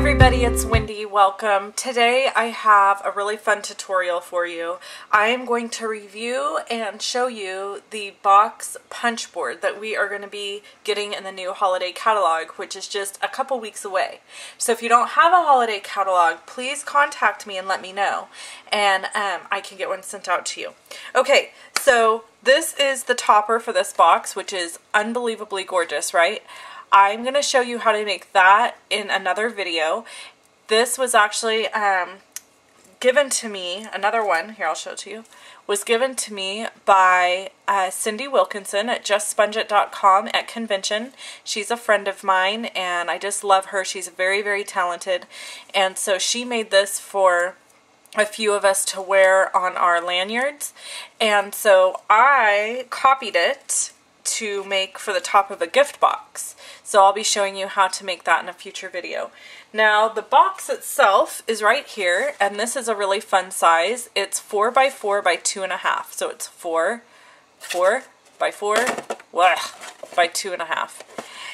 everybody, it's Wendy. Welcome. Today I have a really fun tutorial for you. I am going to review and show you the box punch board that we are going to be getting in the new holiday catalog, which is just a couple weeks away. So if you don't have a holiday catalog, please contact me and let me know, and I can get one sent out to you. Okay, so this is the topper for this box, which is unbelievably gorgeous, right? I'm going to show you how to make that in another video. This was actually given to me, another one, here I'll show it to you, was given to me by Cindy Wilkinson at JustSpongeIt.com at convention. She's a friend of mine and I just love her. She's very, very talented, and so she made this for a few of us to wear on our lanyards, and so I copied it to make for the top of a gift box. So I'll be showing you how to make that in a future video. Now the box itself is right here, and this is a really fun size. It's 4 by 4 by 2.5. So it's 4 by 4 by 2.5.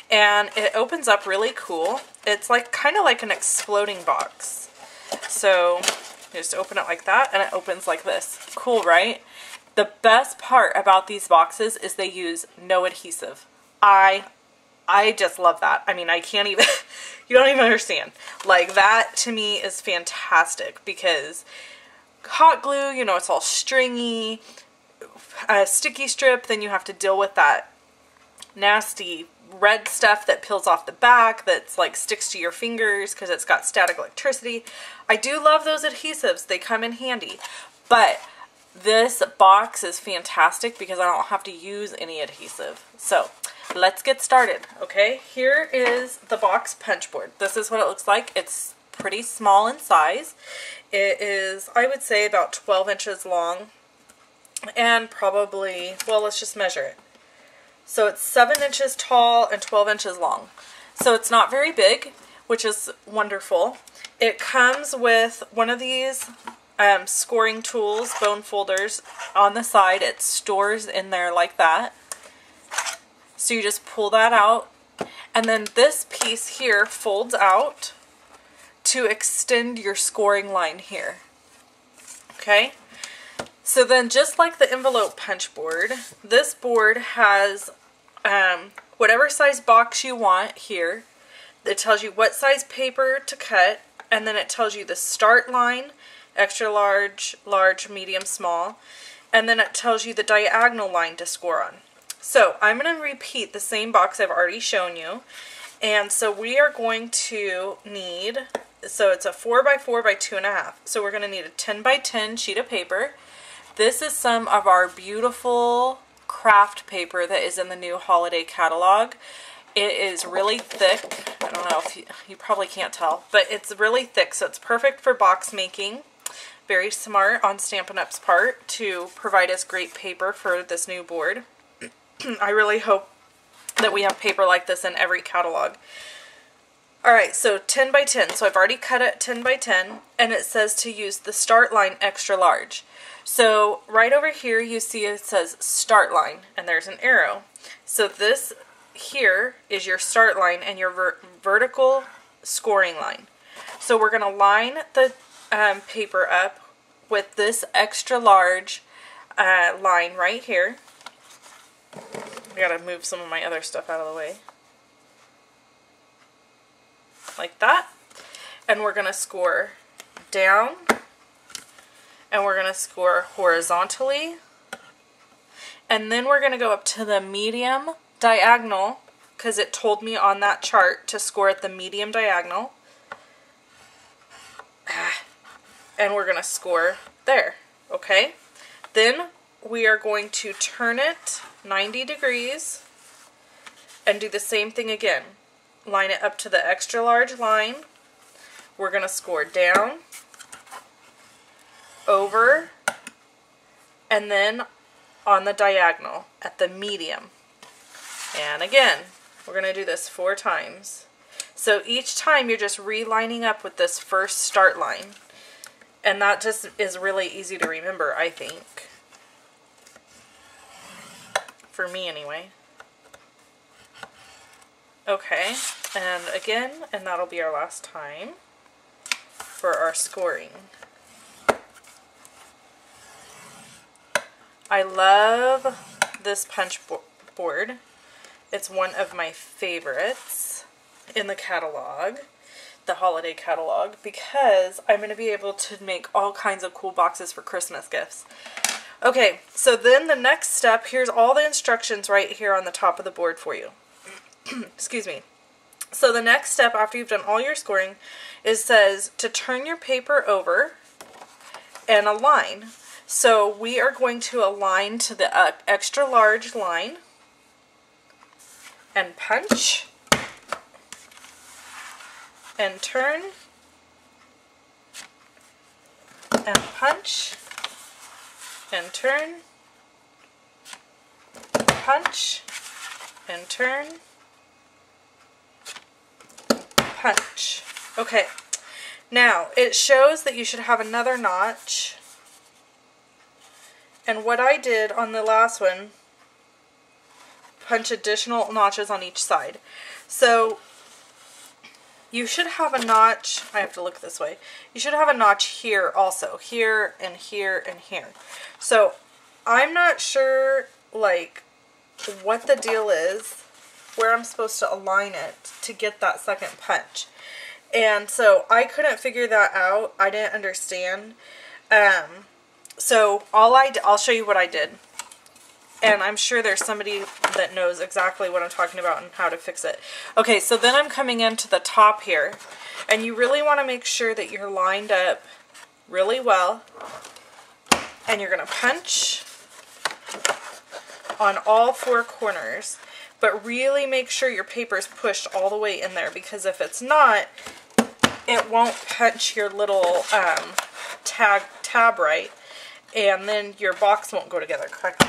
And it opens up really cool. It's like kind of like an exploding box. So you just open it like that and it opens like this. Cool, right? The best part about these boxes is they use no adhesive. I just love that. I mean, I can't even, you don't even understand. Like, that to me is fantastic, because hot glue, you know, it's all stringy, a sticky strip, then you have to deal with that nasty red stuff that peels off the back that's like sticks to your fingers because it's got static electricity. I do love those adhesives. They come in handy, but this box is fantastic because I don't have to use any adhesive. So let's get started. Okay, here is the box punch board. This is what it looks like. It's pretty small in size. It is, I would say, about 12 inches long, and probably, well, let's just measure it. So it's 7 inches tall and 12 inches long. So it's not very big, which is wonderful. It comes with one of these scoring tools, bone folders on the side. It stores in there like that. So you just pull that out, and then this piece here folds out to extend your scoring line here. Okay, so then just like the envelope punch board, this board has whatever size box you want here. It tells you what size paper to cut, and then it tells you the start line, extra large, large, medium, small, and then it tells you the diagonal line to score on. So I'm going to repeat the same box I've already shown you, and so we are going to need, so it's a 4 by 4 by 2.5, so we're going to need a 10 by 10 sheet of paper. This is some of our beautiful craft paper that is in the new holiday catalog. It is really thick. I don't know if you probably can't tell, but it's really thick, so it's perfect for box making. Very smart on Stampin' Up's part to provide us great paper for this new board. I really hope that we have paper like this in every catalog. Alright, so 10 by 10. So I've already cut it 10 by 10, and it says to use the start line extra large. So right over here you see it says start line, and there's an arrow. So this here is your start line and your vertical scoring line. So we're going to line the paper up with this extra large line right here. I gotta move some of my other stuff out of the way. Like that. And we're gonna score down, and we're gonna score horizontally, and then we're gonna go up to the medium diagonal, because it told me on that chart to score at the medium diagonal, and we're gonna score there. Okay, then we are going to turn it 90 degrees and do the same thing again. Line it up to the extra large line. We're going to score down, over, and then on the diagonal at the medium. And again, we're going to do this 4 times. So each time you're just relining up with this first start line. And that just is really easy to remember, I think. For me, anyway. Okay, And again, and that'll be our last time for our scoring. I love this punch board. It's one of my favorites in the catalog, the holiday catalog, because I'm going to be able to make all kinds of cool boxes for Christmas gifts. Okay, so then the next step, here's all the instructions right here on the top of the board for you. Excuse me. So the next step after you've done all your scoring is says to turn your paper over and align. So we are going to align to the extra large line and punch and turn and punch and turn, punch and turn, punch. Okay, now it shows that you should have another notch. And what I did on the last one, punch additional notches on each side. So you should have a notch, I have to look this way, you should have a notch here also, here and here and here. So I'm not sure like what the deal is, where I'm supposed to align it to get that second punch. And so I couldn't figure that out. I didn't understand. So I'll show you what I did. And I'm sure there's somebody that knows exactly what I'm talking about and how to fix it. Okay, so then I'm coming into the top here. And you really want to make sure that you're lined up really well. And you're going to punch on all four corners. But really make sure your paper's pushed all the way in there. Because if it's not, it won't punch your little tab right. And then your box won't go together correctly.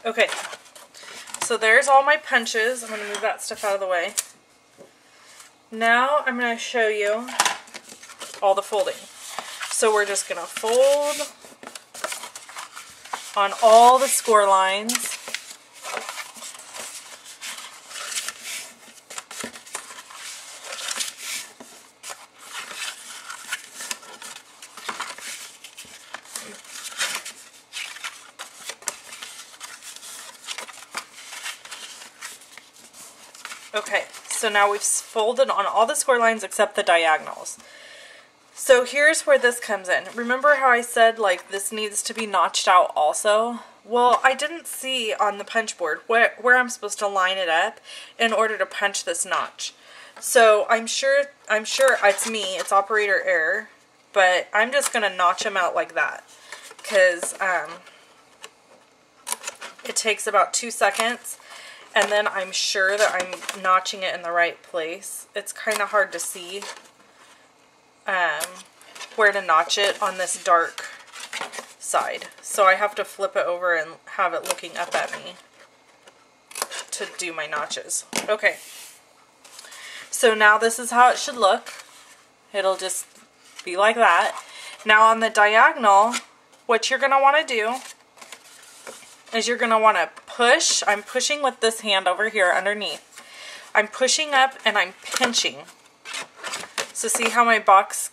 Okay, so there's all my punches. I'm going to move that stuff out of the way. Now I'm going to show you all the folding. So we're just going to fold on all the score lines. Okay, so now we've folded on all the score lines except the diagonals. So here's where this comes in. Remember how I said like this needs to be notched out also? Well, I didn't see on the punch board where I'm supposed to line it up in order to punch this notch. So I'm sure it's me, it's operator error, but I'm just going to notch them out like that because it takes about 2 seconds. And then I'm sure that I'm notching it in the right place. It's kind of hard to see where to notch it on this dark side. So I have to flip it over and have it looking up at me to do my notches. Okay. So now this is how it should look. It'll just be like that. Now on the diagonal, what you're going to want to do is you're going to want to push. I'm pushing with this hand over here underneath. I'm pushing up and I'm pinching. So see how my box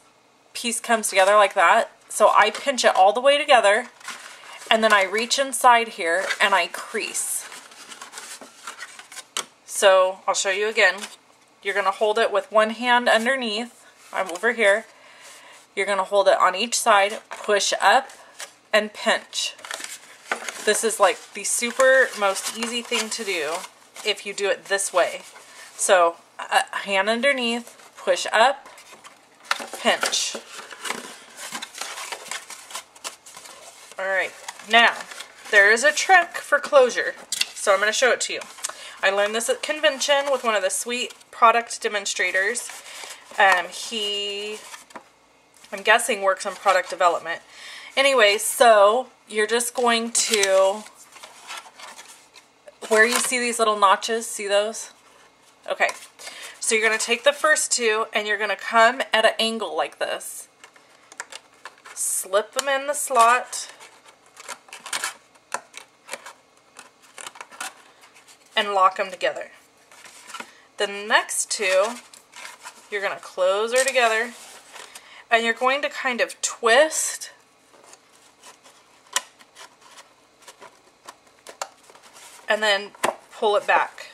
piece comes together like that? So I pinch it all the way together and then I reach inside here and I crease. So I'll show you again. You're going to hold it with one hand underneath. I'm over here. You're going to hold it on each side, push up and pinch. This is like the super most easy thing to do if you do it this way. So a hand underneath, push up, pinch. Alright, now there is a trick for closure. So I'm going to show it to you. I learned this at convention with one of the sweet product demonstrators. He, I'm guessing, works on product development. Anyway, so you're just going to, where you see these little notches, see those? Okay, so you're going to take the first two and you're going to come at an angle like this. slip them in the slot, and lock them together. The next two, you're going to close her together, and you're going to kind of twist and then pull it back.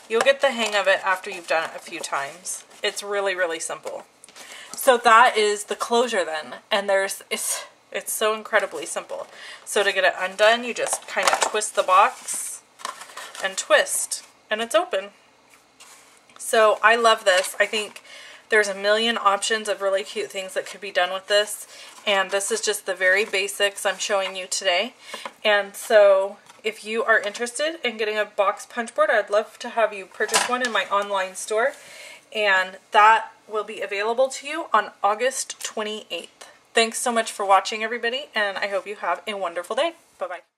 You'll get the hang of it after you've done it a few times. It's really, really simple. So that is the closure then, and it's so incredibly simple. So to get it undone, you just kind of twist the box and twist, and it's open. So I love this. I think there's a million options of really cute things that could be done with this, and this is just the very basics I'm showing you today. And so if you are interested in getting a box punch board, I'd love to have you purchase one in my online store, and that will be available to you on August 28th. Thanks so much for watching, everybody, and I hope you have a wonderful day. Bye-bye.